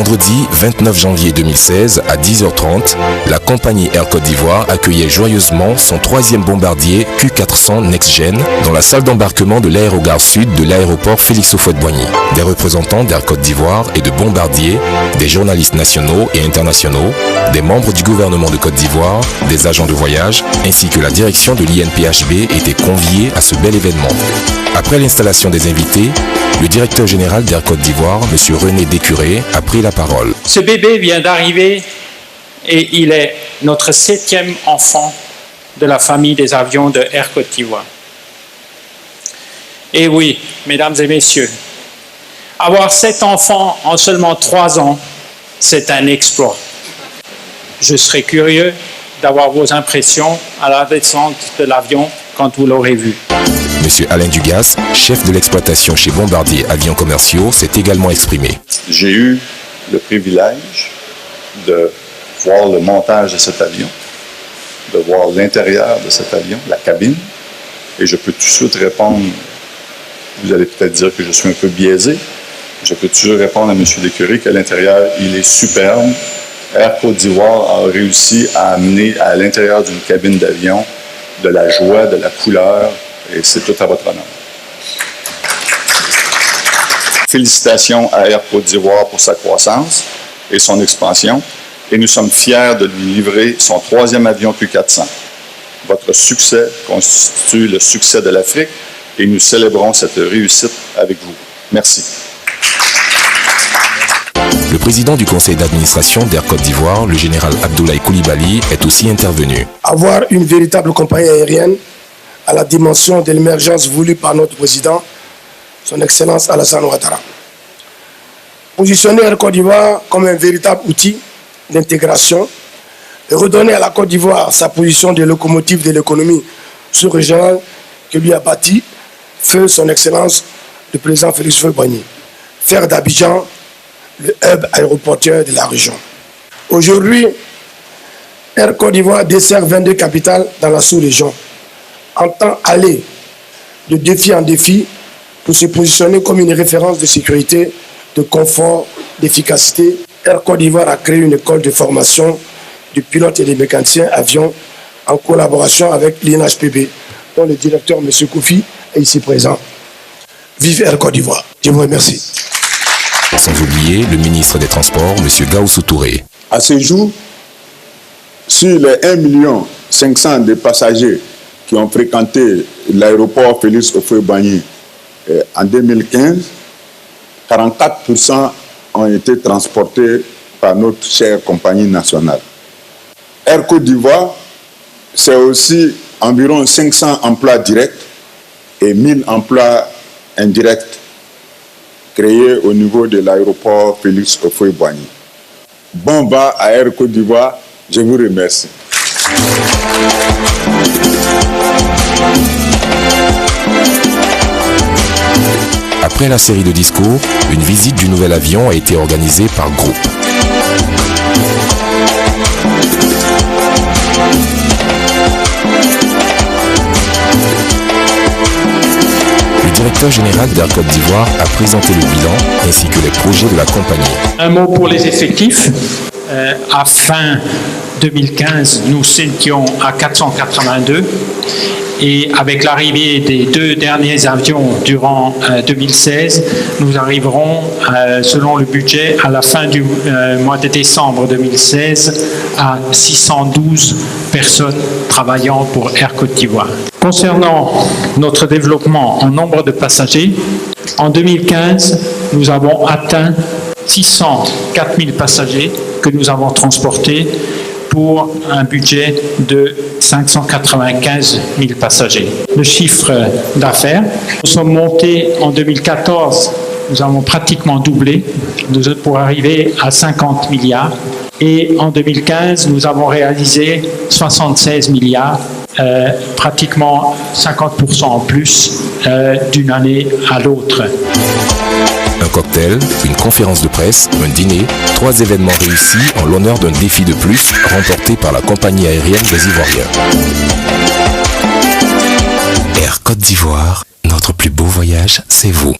vendredi 29 janvier 2016 à 10h30, la compagnie Air Côte d'Ivoire accueillait joyeusement son troisième bombardier Q400 Next-Gen dans la salle d'embarquement de l'aérogare sud de l'aéroport Félix Houphouët-Boigny. Des représentants d'Air Côte d'Ivoire et de Bombardier, des journalistes nationaux et internationaux, des membres du gouvernement de Côte d'Ivoire, des agents de voyage, ainsi que la direction de l'INPHB étaient conviés à ce bel événement. Après l'installation des invités, le directeur général d'Air Côte d'Ivoire, M. René Décuré, a pris la parole. Ce bébé vient d'arriver et il est notre 7e enfant de la famille des avions de Air Côte d'Ivoire. Et oui, mesdames et messieurs, avoir 7 enfants en seulement 3 ans, c'est un exploit. Je serais curieux d'avoir vos impressions à la descente de l'avion quand vous l'aurez vu. Monsieur Alain Dugas, chef de l'exploitation chez Bombardier Avions Commerciaux, s'est également exprimé. J'ai eu le privilège de voir le montage de cet avion, de voir l'intérieur de cet avion, la cabine, et je peux tout de suite répondre, vous allez peut-être dire que je suis un peu biaisé, je peux toujours répondre à M. Décuré qu'à l'intérieur, il est superbe. Air Côte d'Ivoire a réussi à amener à l'intérieur d'une cabine d'avion de la joie, de la couleur, et c'est tout à votre honneur. Félicitations à Air Côte d'Ivoire pour sa croissance et son expansion, et nous sommes fiers de lui livrer son 3e avion Q400. Votre succès constitue le succès de l'Afrique, et nous célébrons cette réussite avec vous. Merci. Le président du conseil d'administration d'Air Côte d'Ivoire, le général Abdoulaye Coulibaly, est aussi intervenu. Avoir une véritable compagnie aérienne à la dimension de l'émergence voulue par notre président, son Excellence Alassane Ouattara. Positionner Air Côte d'Ivoire comme un véritable outil d'intégration et redonner à la Côte d'Ivoire sa position de locomotive de l'économie sous-régionale que lui a bâti feu son Excellence le président Félix Houphouët-Boigny. Faire d'Abidjan le hub aéroportuaire de la région. Aujourd'hui, Air Côte d'Ivoire dessert 22 capitales dans la sous-région. Entend aller de défi en défi pour se positionner comme une référence de sécurité, de confort, d'efficacité. Air Côte d'Ivoire a créé une école de formation de pilotes et de mécaniciens avions en collaboration avec l'INHPB, dont le directeur, M. Koufi, est ici présent. Vive Air Côte d'Ivoire. Je vous remercie. Sans oublier le ministre des Transports, M. Gaoussou Touré. À ce jour, sur les 1 500 000 de passagers qui ont fréquenté l'aéroport Félix Houphouët-Boigny en 2015, 44% ont été transportés par notre chère compagnie nationale. Air Côte d'Ivoire, c'est aussi environ 500 emplois directs et 1000 emplois indirects créés au niveau de l'aéroport Félix Houphouët-Boigny. Bon vent à Air Côte d'Ivoire, je vous remercie. Après la série de discours, une visite du nouvel avion a été organisée par groupe. Le directeur général d'Air Côte d'Ivoire a présenté le bilan ainsi que les projets de la compagnie. Un mot pour les effectifs. À fin 2015, nous étions à 482 et avec l'arrivée des 2 derniers avions durant 2016, nous arriverons, selon le budget, à la fin du mois de décembre 2016 à 612 personnes travaillant pour Air Côte d'Ivoire. Concernant notre développement en nombre de passagers, en 2015, nous avons atteint 604 000 passagers que nous avons transportés pour un budget de 595 000 passagers. Le chiffre d'affaires, nous sommes montés en 2014, nous avons pratiquement doublé pour arriver à 50 milliards. Et en 2015, nous avons réalisé 76 milliards, pratiquement 50% en plus d'une année à l'autre. Un cocktail, une conférence de presse, un dîner, 3 événements réussis en l'honneur d'un défi de plus remporté par la compagnie aérienne des Ivoiriens. Air Côte d'Ivoire, notre plus beau voyage, c'est vous.